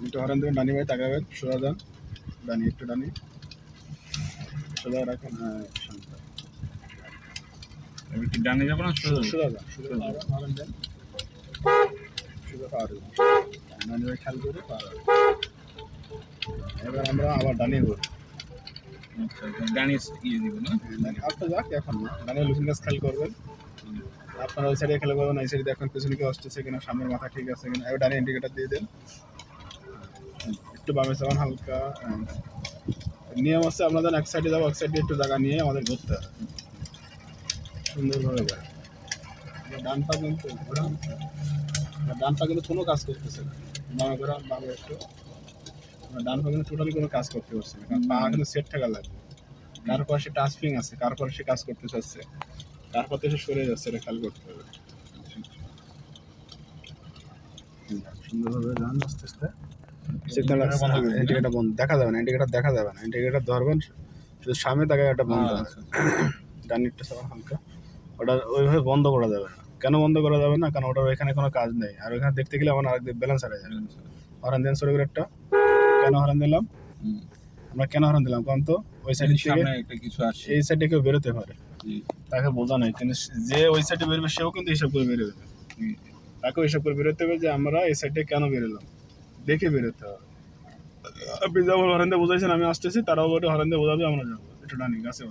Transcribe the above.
একটু হরেন দেবেন, ডানি ভাই তাকাবেন, সোজা যান, ডানি একটু ডানি, সোজা রাখেন, হ্যাঁ শান্ত। এবার কি ডানে যাবো না সোজা যাবো? সোজা যান, সোজা হরেন দেন, সোজা পাওয়ার ডানি ভাই খেয়াল করে পাওয়ার। এবার আমরা আবার ডানি করবো, আচ্ছা ডানে ইয়ে দিব না? ডানি আপনি যাক এখন না, ডানি লুকিং গাছ খেয়াল করবেন। আপনারা ওই সাইডে খেয়াল করবেন, এই সাইডে দেখেন পেছনে কি আসতেছে কিনা, সামনের মাথা ঠিক আছে কিনা। এবার ডানি ইন্ডিকেটার দিয়ে দেন, একটু বামে যাবেন হালকা। নিয়ম আছে আপনাদের এক সাইডে যাবো, এক সাইডে একটু জায়গা নিয়ে আমাদের ঘুরতে হবে সুন্দরভাবে যায়। ডান পা কিন্তু ঘোরান, ডান পা কিন্তু কোনো কাজ করতেছে না, বামে ঘোরান, বামে একটু। ডান পা কিন্তু টোটালি কোনো কাজ করতে পারছে না, কারণ পা কিন্তু সেট থাকা লাগবে। কার পর সে টাচপিং আছে, কার পর সে কাজ করতে চাচ্ছে, কার পর সে সরে যাচ্ছে, এটা খেয়াল করতে হবে। সুন্দরভাবে যান আস্তে আস্তে। ইন্ডিকেটার বন্ধ দেখা যাবে না, ইন্ডিকেটার দেখা যাবে না, ইন্ডিকেটার ধরবেন শুধু সামনে তাকে একটা বন্ধ আছে, ডানিটা সবার হালকা। ওটা ওইভাবে বন্ধ করা যাবে না। কেন বন্ধ করা যাবে না? কারণ ওটার ওইখানে কোনো কাজ নেই, আর ওইখানে দেখতে গেলে আমার আরেক ব্যালেন্স হারিয়ে যাবে। হরেন দেন সরে একটা, কেন হরেন দিলাম আমরা, কেন হরেন দিলাম কারণ তো ওই সাইড থেকে কিছু আসছে, এই সাইডে কেউ বেরোতে পারে, তাকে বোঝা নাই। কিন্তু যে ওই সাইডে বেরোবে সেও কিন্তু হিসাব করে বেরোবে, তাকেও হিসাব করে বেরোতে হবে যে আমরা এই সাইডে কেন বেরোলাম, দেখে বেরোতে হবে। আপনি যেমন হরেন দিয়ে বোঝাইছেন আমি আসতেছি, তারাও ওটা হরেন দিয়ে বোঝাবে আমরা যাবো, একটু ডানি গাছে।